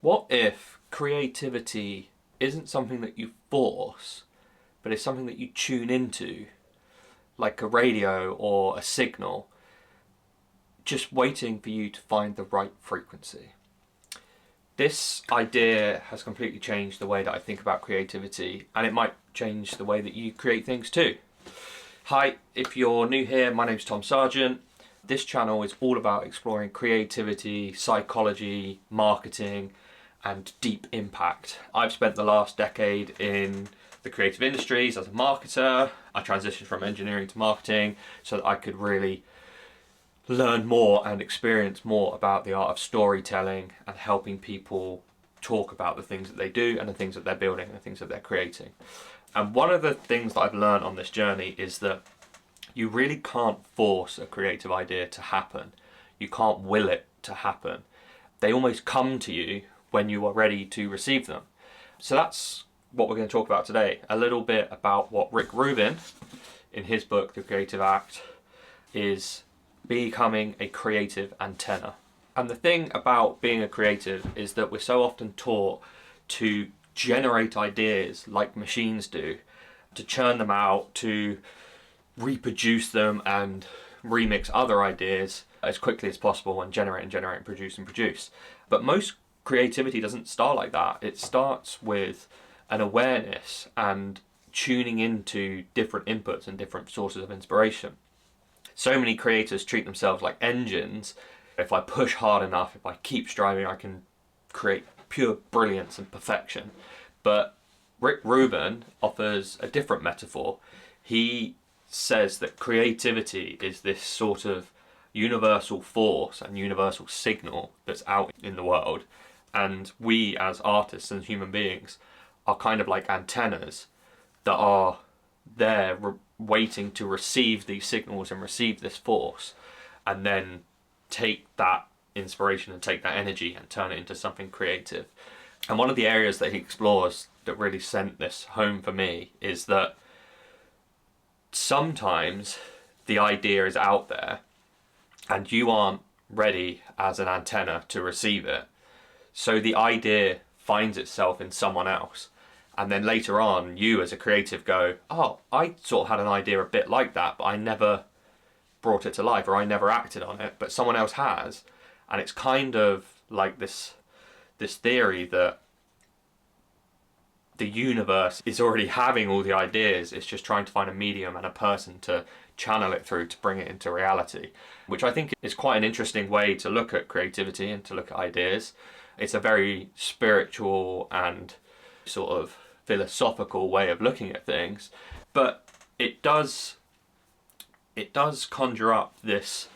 What if creativity isn't something that you force, but it's something that you tune into, like a radio or a signal, just waiting for you to find the right frequency? This idea has completely changed the way that I think about creativity, and it might change the way that you create things too. Hi, if you're new here, my name's Tom Sargent. This channel is all about exploring creativity, psychology, marketing, and deep impact. I've spent the last decade in the creative industries as a marketer. I transitioned from engineering to marketing so that I could really learn more and experience more about the art of storytelling and helping people talk about the things that they do and the things that they're building and the things that they're creating. And one of the things that I've learned on this journey is that you really can't force a creative idea to happen. You can't will it to happen. They almost come to you when you are ready to receive them. So that's what we're going to talk about today. A little bit about what Rubin, in his book, The Creative Act, is becoming a creative antenna. And the thing about being a creative is that we're so often taught to generate ideas like machines do, to churn them out, to reproduce them and remix other ideas as quickly as possible and generate and produce. But most creativity doesn't start like that. It starts with an awareness and tuning into different inputs and different sources of inspiration. So many creators treat themselves like engines. If I push hard enough, if I keep striving, I can create pure brilliance and perfection. But Rubin offers a different metaphor. He says that creativity is this sort of universal force and universal signal that's out in the world. And we as artists and human beings are kind of like antennas that are there waiting to receive these signals and receive this force, and then take that inspiration and take that energy and turn it into something creative. And one of the areas that he explores that really sent this home for me is that sometimes the idea is out there and you aren't ready as an antenna to receive it. So the idea finds itself in someone else. And then later on, you as a creative go, oh, I sort of had an idea a bit like that, but I never brought it to life, or I never acted on it, but someone else has. And it's kind of like this theory that the universe is already having all the ideas. It's just trying to find a medium and a person to channel it through to bring it into reality, which I think is quite an interesting way to look at creativity and to look at ideas. It's a very spiritual and sort of philosophical way of looking at things, but it does conjure up this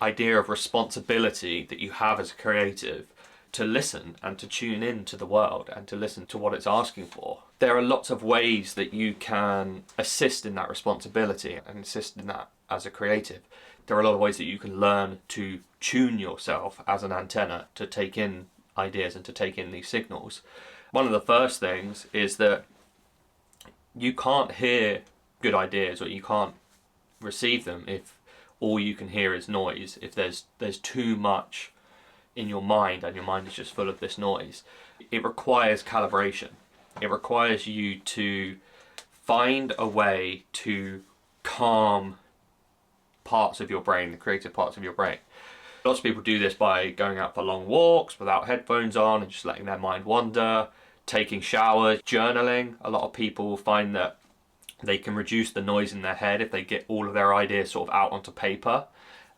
idea of responsibility that you have as a creative to listen and to tune in to the world and to listen to what it's asking for. There are lots of ways that you can assist in that responsibility and assist in that as a creative. There are a lot of ways that you can learn to tune yourself as an antenna to take in ideas and to take in these signals. One of the first things is that you can't hear good ideas, or you can't receive them if all you can hear is noise. If there's too much in your mind and your mind is just full of this noise, it requires calibration. It requires you to find a way to calm parts of your brain, the creative parts of your brain. Lots of people do this by going out for long walks without headphones on and just letting their mind wander, taking showers, journaling. A lot of people find that they can reduce the noise in their head if they get all of their ideas sort of out onto paper,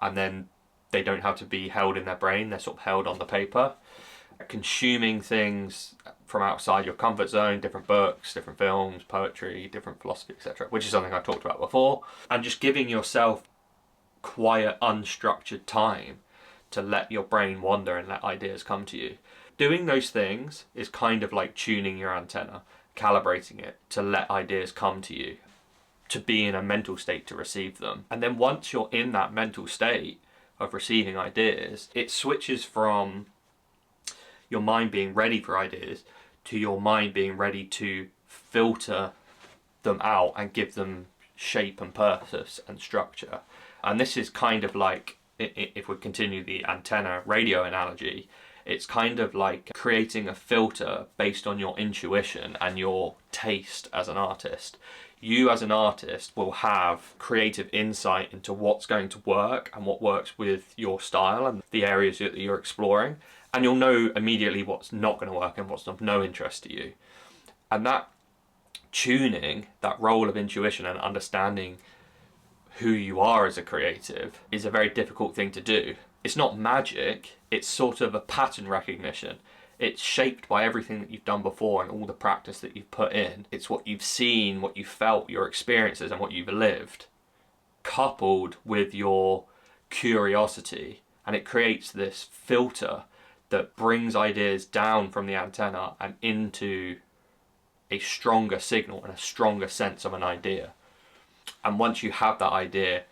and then they don't have to be held in their brain, they're sort of held on the paper. Consuming things from outside your comfort zone, different books, different films, poetry, different philosophy, etc., which is something I've talked about before, and just giving yourself quiet, unstructured time to let your brain wander and let ideas come to you. Doing those things is kind of like tuning your antenna, calibrating it to let ideas come to you, to be in a mental state to receive them. And then once you're in that mental state of receiving ideas, it switches from your mind being ready for ideas to your mind being ready to filter them out and give them shape and purpose and structure. And this is kind of like, if we continue the antenna radio analogy, It's kind of like creating a filter based on your intuition and your taste as an artist. You as an artist will have creative insight into what's going to work and what works with your style and the areas that you're exploring. And you'll know immediately what's not going to work and what's of no interest to you. And that tuning, that role of intuition and understanding who you are as a creative is a very difficult thing to do. It's not magic, it's sort of a pattern recognition. It's shaped by everything that you've done before and all the practice that you've put in. It's what you've seen, what you've felt, your experiences and what you've lived, coupled with your curiosity. And it creates this filter that brings ideas down from the antenna and into a stronger signal and a stronger sense of an idea. And once you have that idea,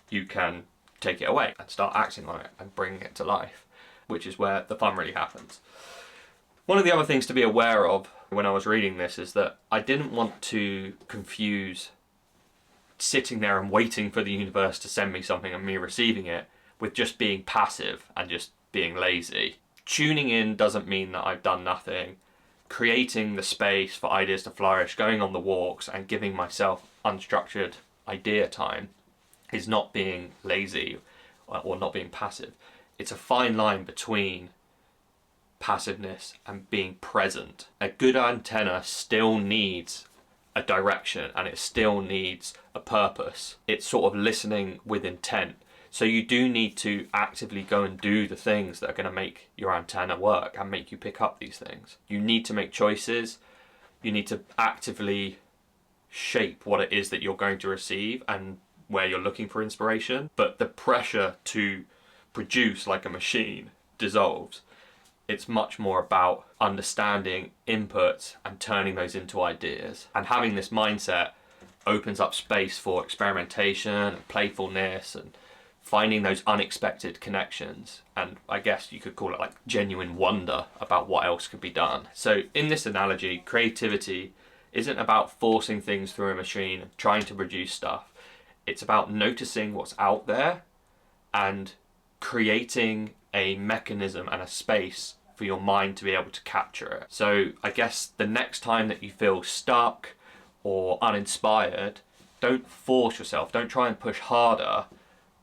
you can take it away and start acting on it and bringing it to life, which is where the fun really happens. One of the other things to be aware of when I was reading this is that I didn't want to confuse sitting there and waiting for the universe to send me something and me receiving it with just being passive and just being lazy. Tuning in doesn't mean that I've done nothing. Creating the space for ideas to flourish, going on the walks and giving myself unstructured idea time is not being lazy or not being passive. It's a fine line between passiveness and being present. A good antenna still needs a direction and it still needs a purpose. It's sort of listening with intent. So you do need to actively go and do the things that are going to make your antenna work and make you pick up these things. You need to make choices. You need to actively shape what it is that you're going to receive and where you're looking for inspiration. But the pressure to produce like a machine dissolves. It's much more about understanding inputs and turning those into ideas. And having this mindset opens up space for experimentation and playfulness and finding those unexpected connections, and I guess you could call it like genuine wonder about what else could be done. So in this analogy, creativity isn't about forcing things through a machine and trying to produce stuff. It's about noticing what's out there and creating a mechanism and a space for your mind to be able to capture it. So I guess the next time that you feel stuck or uninspired, don't force yourself, don't try and push harder.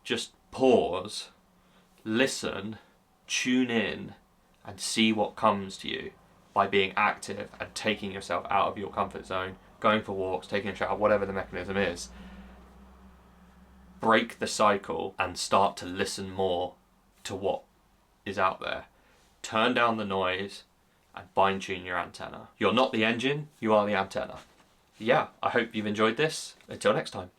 Just pause, listen, tune in, and see what comes to you by being active and taking yourself out of your comfort zone, going for walks, taking a shower, whatever the mechanism is. Break the cycle and start to listen more to what is out there. Turn down the noise and fine-tune your antenna. You're not the engine, you are the antenna. Yeah, I hope you've enjoyed this. Until next time.